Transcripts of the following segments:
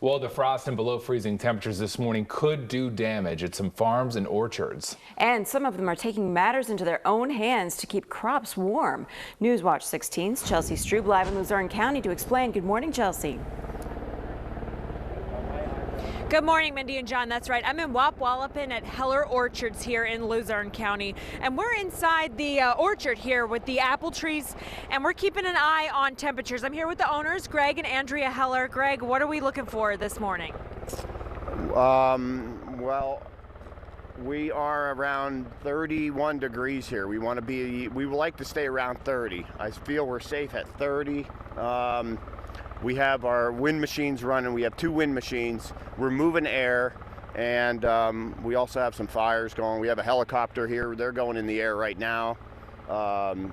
Well, the frost and below freezing temperatures this morning could do damage at some farms and orchards. And some of them are taking matters into their own hands to keep crops warm. Newswatch 16's Chelsea Strube live in Luzerne County to explain. Good morning, Chelsea. Good morning, Mindy and John. That's right. I'm in Wapwallopen at Heller Orchards here in Luzerne County. And we're inside the orchard here with the apple trees, and we're keeping an eye on temperatures. I'm here with the owners, Greg and Andrea Heller. Greg, what are we looking for this morning? Well, we are around 31 degrees here. We would like to stay around 30. I feel we're safe at 30. We have our wind machines running. We have 2 wind machines. We're moving air, and we also have some fires going. We have a helicopter here. They're going in the air right now.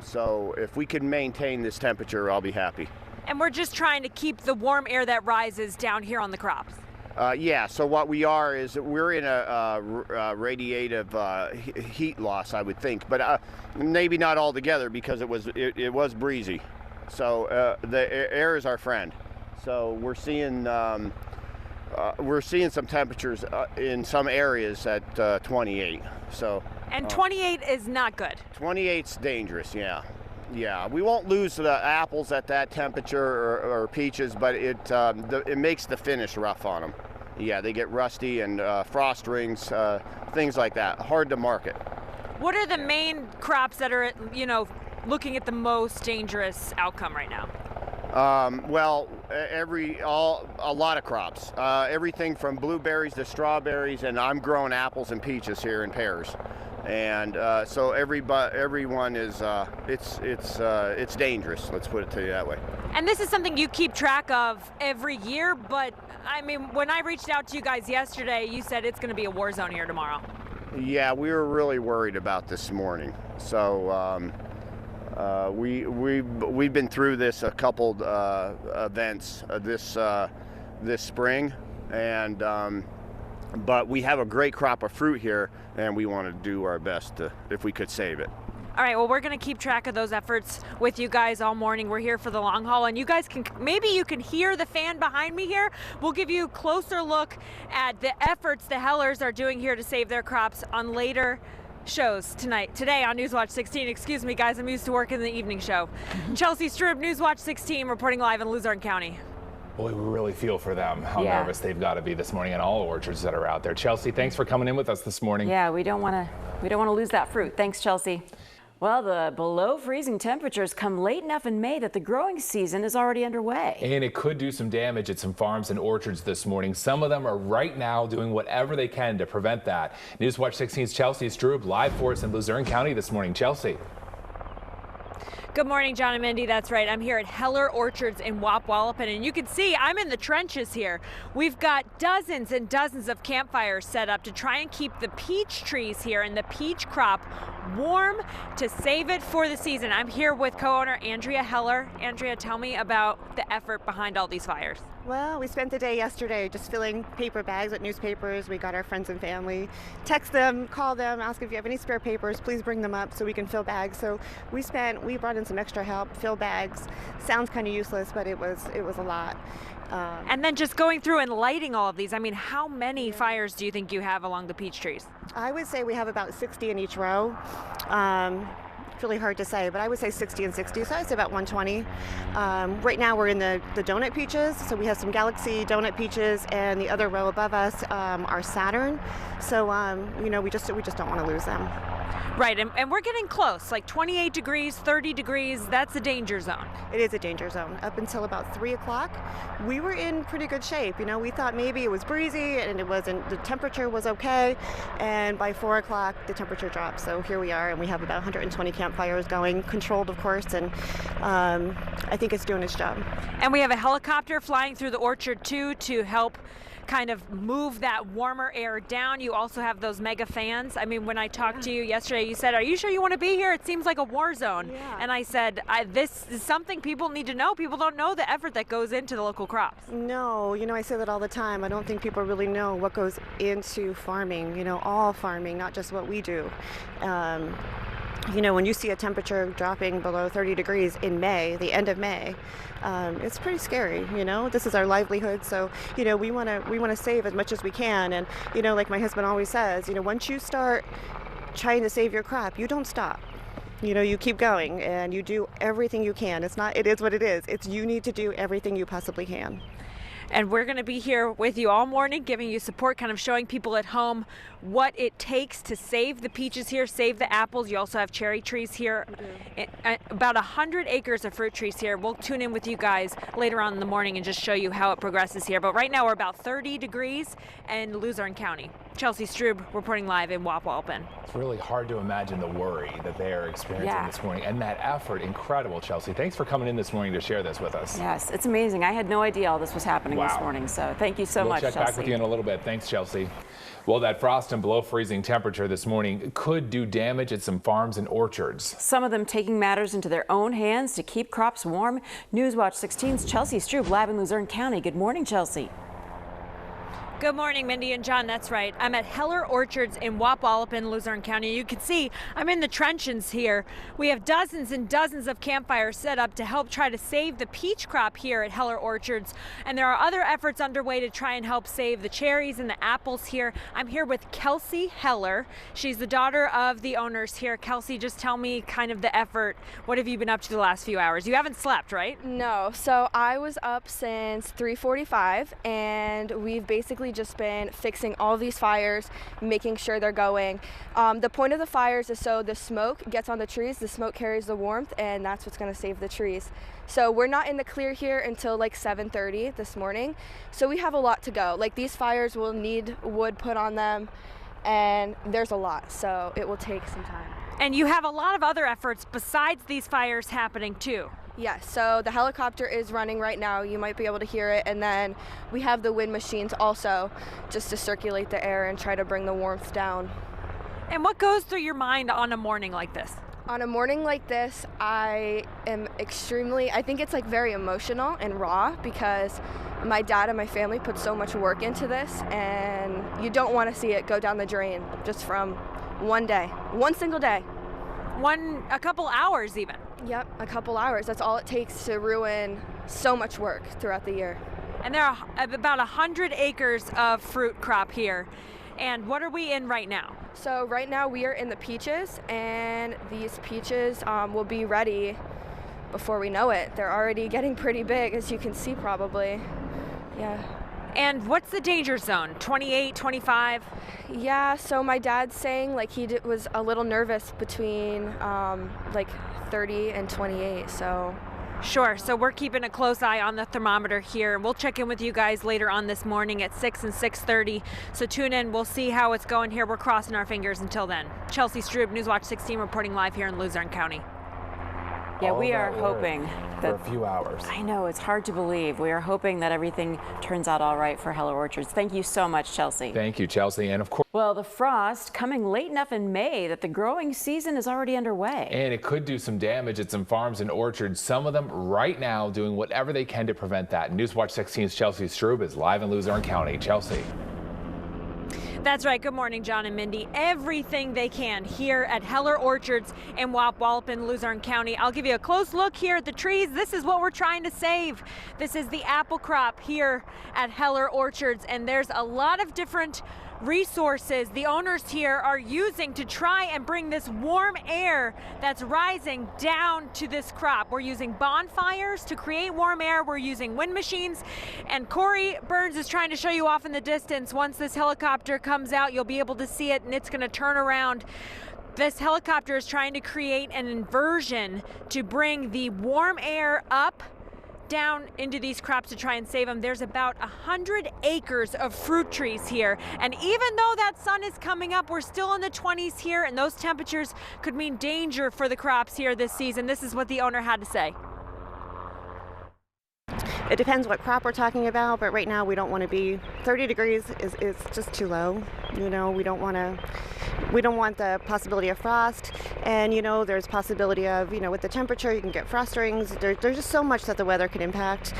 So if we can maintain this temperature, I'll be happy. And we're just trying to keep the warm air that rises down here on the crops. Yeah, so what we are is we're in a radiative heat loss, I would think, but maybe not altogether because it was breezy. So the air is our friend. So we're seeing some temperatures in some areas at 28. So. And 28 is not good. 28's dangerous, yeah. Yeah, we won't lose the apples at that temperature or peaches, but it makes the finish rough on them. Yeah, they get rusty and frost rings, things like that. Hard to market. What are the main crops that are, looking at the most dangerous outcome right now? Well, a lot of crops. Everything from blueberries to strawberries, and I'm growing apples and peaches here and pears. And so everyone is it's dangerous. Let's put it to you that way. And this is something you keep track of every year, but I mean, when I reached out to you guys yesterday, you said it's going to be a war zone here tomorrow. Yeah, we were really worried about this morning. So we've been through this a couple events this spring, and but we have a great crop of fruit here, and we want to do our best if we could save it. All right, well, we're going to keep track of those efforts with you guys all morning. We're here for the long haul, and you guys maybe you can hear the fan behind me here. We'll give you a closer look at the efforts the Hellers are doing here to save their crops on later shows today on Newswatch 16. Excuse me, guys, I'm used to working the evening show. Chelsea Strube, Newswatch 16, reporting live in Luzerne County. Boy, we really feel for them, how nervous they've got to be this morning, and all orchards that are out there. Chelsea, thanks for coming in with us this morning. Yeah, we don't want to lose that fruit. Thanks, Chelsea. Well, the below freezing temperatures come late enough in May that the growing season is already underway. And it could do some damage at some farms and orchards this morning. Some of them are right now doing whatever they can to prevent that. Newswatch 16's Chelsea Strube live for us in Luzerne County this morning. Chelsea. Good morning, John and Mindy. That's right. I'm here at Heller Orchards in Wapwallopen, and you can see I'm in the trenches here. We've got dozens and dozens of campfires set up to try and keep the peach trees here and the peach crop warm to save it for the season. I'm here with co-owner Andrea Heller. Andrea, tell me about the effort behind all these fires. Well, we spent the day yesterday just filling paper bags with newspapers. We got our friends and family, text them, call them, ask if you have any spare papers, please bring them up so we can fill bags. So we brought in some extra help, fill bags. Sounds kind of useless, but it was a lot. And then just going through and lighting all of these, I mean, how many fires do you think you have along the peach trees? I would say we have about 60 in each row. It's really hard to say, but I would say 60 and 60, so I'd say about 120. Right now we're in the donut peaches, so we have some Galaxy donut peaches, and the other row above us are Saturn. So we just don't want to lose them. Right, and we're getting close, like 28 degrees, 30 degrees, that's a danger zone. It is a danger zone. Up until about 3 o'clock, we were in pretty good shape. We thought maybe it was breezy and the temperature was okay, and by 4 o'clock, the temperature dropped. So here we are, and we have about 120 campfires going, controlled, of course, and I think it's doing its job. And we have a helicopter flying through the orchard, too, to help kind of move that warmer air down. You also have those mega fans. I mean, when I talked to you yesterday, you said, "Are you sure you want to be here? It seems like a war zone." Yeah. And I said, this is something people need to know. People don't know the effort that goes into the local crops. No, I say that all the time. I don't think people really know what goes into farming, all farming, not just what we do. You know, when you see a temperature dropping below 30 degrees in May, the end of May, it's pretty scary. You know, this is our livelihood, so you know we want to save as much as we can. And you know, like my husband always says, you know, once you start trying to save your crop, you don't stop. You know, you keep going and you do everything you can. It is what it is. It's you need to do everything you possibly can. And we're going to be here with you all morning, giving you support, kind of showing people at home what it takes to save the peaches here, save the apples. You also have cherry trees here, about 100 acres of fruit trees here. We'll tune in with you guys later on in the morning and just show you how it progresses here. But right now we're about 30 degrees in Luzerne County. Chelsea Strube reporting live in Wapwallopen. It's really hard to imagine the worry that they are experiencing this morning, and that effort. Incredible, Chelsea. Thanks for coming in this morning to share this with us. Yes, it's amazing. I had no idea all this was happening this morning, so thank you so much, We'll check Chelsea. back with you in a little bit. Thanks, Chelsea. Well, that frost and below freezing temperature this morning could do damage at some farms and orchards. Some of them taking matters into their own hands to keep crops warm. Newswatch 16's Chelsea Strube live in Luzerne County. Good morning, Chelsea. Good morning, Mindy and John. That's right. I'm at Heller Orchards in Wapwallopen, Luzerne County. You can see I'm in the trenches here. We have dozens and dozens of campfires set up to help try to save the peach crop here at Heller Orchards. And there are other efforts underway to try and help save the cherries and the apples here. I'm here with Kelsey Heller. She's the daughter of the owners here. Kelsey, just tell me kind of the effort. What have you been up to the last few hours? You haven't slept, right? No. So I was up since 3:45, and we've basically just been fixing all these fires, making sure they're going. The point of the fires is so the smoke gets on the trees, the smoke carries the warmth, and that's what's going to save the trees. So we're not in the clear here until like 7:30 this morning. So we have a lot to go. Like these fires will need wood put on them, and there's a lot, so it will take some time. And you have a lot of other efforts besides these fires happening too. Yes, so the helicopter is running right now. You might be able to hear it. And then we have the wind machines also, just to circulate the air and try to bring the warmth down. And what goes through your mind on a morning like this? On a morning like this, I think it's like very emotional and raw, because my dad and my family put so much work into this, and you don't want to see it go down the drain just from one single day. A couple hours even. Yep, a couple hours. That's all it takes to ruin so much work throughout the year. And there are about 100 acres of fruit crop here. And what are we in right now? So right now we are in the peaches, and these peaches will be ready before we know it. They're already getting pretty big, as you can see probably. Yeah. And what's the danger zone? 28, 25? Yeah, so my dad's saying like he was a little nervous between like 30 and 28, so. Sure, so we're keeping a close eye on the thermometer here. We'll check in with you guys later on this morning at 6 and 6:30. So tune in, we'll see how it's going here. We're crossing our fingers until then. Chelsea Strube, Newswatch 16 reporting live here in Luzerne County. Yeah, we are hoping for a few hours. I know, it's hard to believe. We are hoping that everything turns out all right for Heller Orchards. Thank you so much, Chelsea. Thank you, Chelsea. And of course, well, the frost coming late enough in May that the growing season is already underway. and it could do some damage at some farms and orchards, some of them right now doing whatever they can to prevent that. Newswatch 16's Chelsea Strube is live in Luzerne County. Chelsea. That's right. Good morning, John and Mindy. Everything they can here at Heller Orchards in Wapwallopen, Luzerne County. I'll give you a close look here at the trees. This is what we're trying to save. This is the apple crop here at Heller Orchards, and there's a lot of different resources the owners here are using to try and bring this warm air that's rising down to this crop. We're using bonfires to create warm air. We're using wind machines, and Corey Burns is trying to show you off in the distance. Once this helicopter comes out, you'll be able to see it, and it's going to turn around. This helicopter is trying to create an inversion to bring the warm air up down into these crops to try and save them. There's about 100 acres of fruit trees here, and even though that sun is coming up, we're still in the 20s here, and those temperatures could mean danger for the crops here this season. This is what the owner had to say. It depends what crop we're talking about, but right now we don't want to be 30 degrees is just too low. You know, we don't want the possibility of frost, and you know, there's possibility of, you know, with the temperature you can get frost rings. There's just so much that the weather could impact.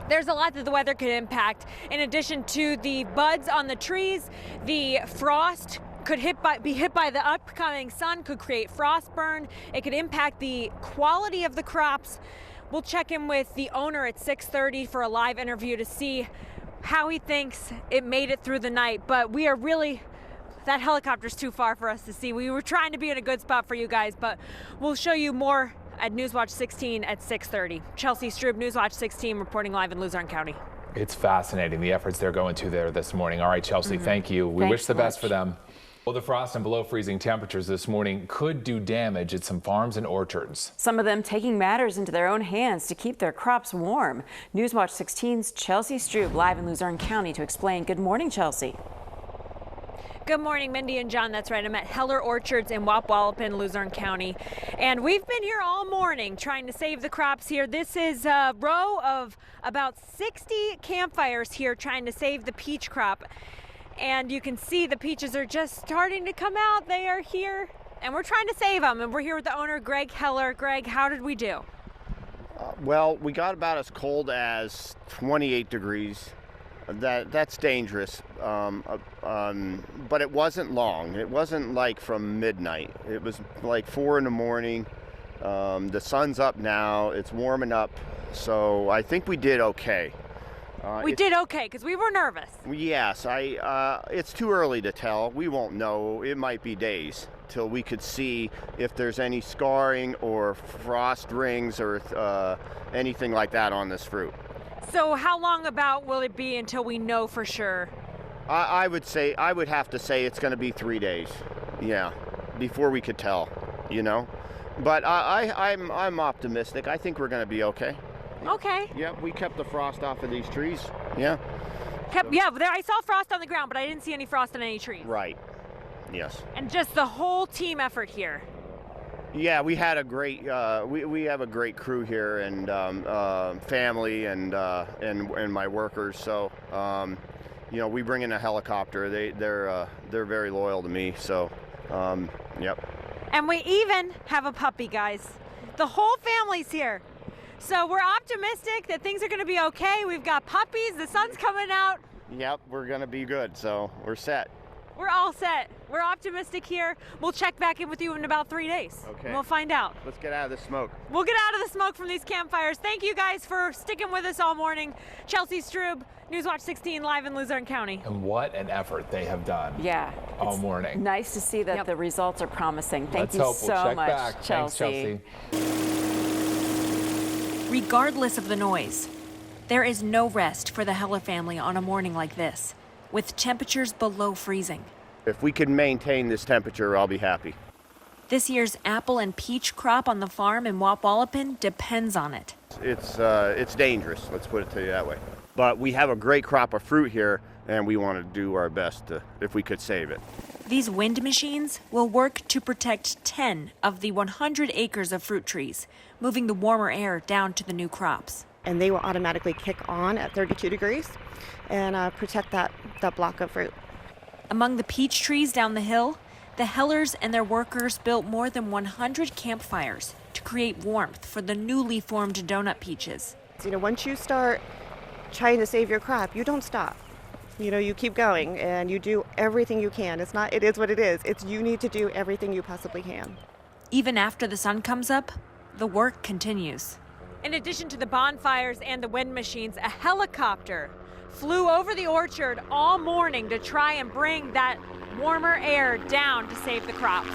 There's a lot that the weather could impact. In addition to the buds on the trees, the frost could be hit by the upcoming sun, could create frost burn. It could impact the quality of the crops. We'll check in with the owner at 6:30 for a live interview to see how he thinks it made it through the night. But we are really, that helicopter's too far for us to see. We were trying to be in a good spot for you guys, but we'll show you more at Newswatch 16 at 6:30. Chelsea Strub, Newswatch 16, reporting live in Luzerne County. It's fascinating, the efforts they're going to there this morning. All right, Chelsea, thank you. We Thanks wish the so best much. for them. Well, the frost and below freezing temperatures this morning could do damage at some farms and orchards. Some of them taking matters into their own hands to keep their crops warm. Newswatch 16's Chelsea Strub live in Luzerne County to explain. Good morning, Chelsea. Good morning, Mindy and John. That's right. I'm at Heller Orchards in Wapwallopen, Luzerne County. And we've been here all morning trying to save the crops here. This is a row of about 60 campfires here trying to save the peach crop. And you can see the peaches are just starting to come out. They are here and we're trying to save them. And we're here with the owner, Greg Heller. Greg, how did we do? Well, we got about as cold as 28 degrees. That's dangerous, but it wasn't long. It wasn't like from midnight. It was like 4 in the morning. The sun's up now. It's warming up, so I think we did okay. We did okay because we were nervous. Yes, it's too early to tell. We won't know. It might be days till we could see if there's any scarring or frost rings or anything like that on this fruit. So how long about will it be until we know for sure? I would have to say it's going to be 3 days. Yeah, before we could tell, you know. But I'm optimistic. I think we're going to be okay. Okay. Yeah, we kept the frost off of these trees. Yeah. I saw frost on the ground, but I didn't see any frost on any trees. Right. Yes. And just the whole team effort here. Yeah, we had a great. We have a great crew here and family and my workers. So you know, we bring in a helicopter. They're very loyal to me. So yep. And we even have a puppy, guys. The whole family's here. So we're optimistic that things are going to be okay. We've got puppies. The sun's coming out. Yep, we're gonna be good. So we're set. We're all set. We're optimistic here. We'll check back in with you in about 3 days. Okay. And we'll find out. Let's get out of the smoke. We'll get out of the smoke from these campfires. Thank you guys for sticking with us all morning. Chelsea Strub, Newswatch 16, live in Luzerne County. And what an effort they have done. Yeah. All it's morning. Nice to see that Yep. the results are promising. Thank Let's you hope so we'll check much, back. Chelsea. Thanks, Chelsea. Regardless of the noise, there is no rest for the Heller family on a morning like this, with temperatures below freezing. If we can maintain this temperature, I'll be happy. This year's apple and peach crop on the farm in Wapwallopen depends on it. It's dangerous. Let's put it to you that way. But we have a great crop of fruit here, and we want to do our best if we could save it. These wind machines will work to protect 10 of the 100 acres of fruit trees, moving the warmer air down to the new crops. And they will automatically kick on at 32 degrees and protect that block of fruit. Among the peach trees down the hill, the Hellers and their workers built more than 100 campfires to create warmth for the newly formed donut peaches. You know, once you start trying to save your crop, you don't stop. You know, you keep going and you do everything you can. It is what it is. You need to do everything you possibly can. Even after the sun comes up, the work continues. In addition to the bonfires and the wind machines, a helicopter flew over the orchard all morning to try and bring that warmer air down to save the crops.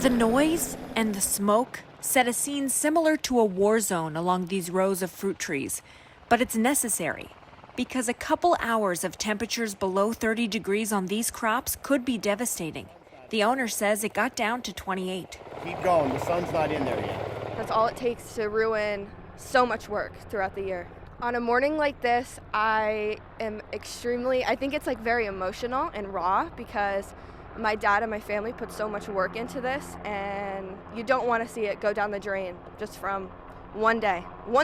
The noise and the smoke set a scene similar to a war zone along these rows of fruit trees, but it's necessary because a couple hours of temperatures below 30 degrees on these crops could be devastating. The owner says it got down to 28. Keep going. The sun's not in there yet. That's all it takes to ruin so much work throughout the year. On a morning like this, I think it's like very emotional and raw because my dad and my family put so much work into this, and you don't want to see it go down the drain just from one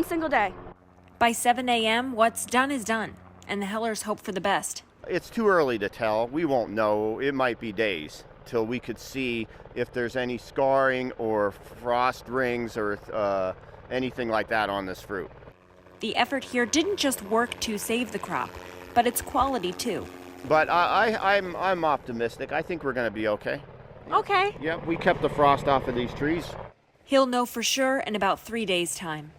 single day. By 7 a.m., what's done is done, and the Hellers hope for the best. It's too early to tell. We won't know. It might be days till we could see if there's any scarring or frost rings or anything like that on this fruit. The effort here didn't just work to save the crop, but its quality too. But I'm optimistic. I think we're going to be okay. Okay. Yep, we kept the frost off of these trees. He'll know for sure in about 3 days' time.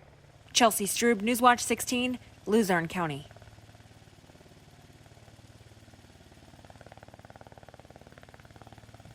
Chelsea Strube, Newswatch 16, Luzerne County.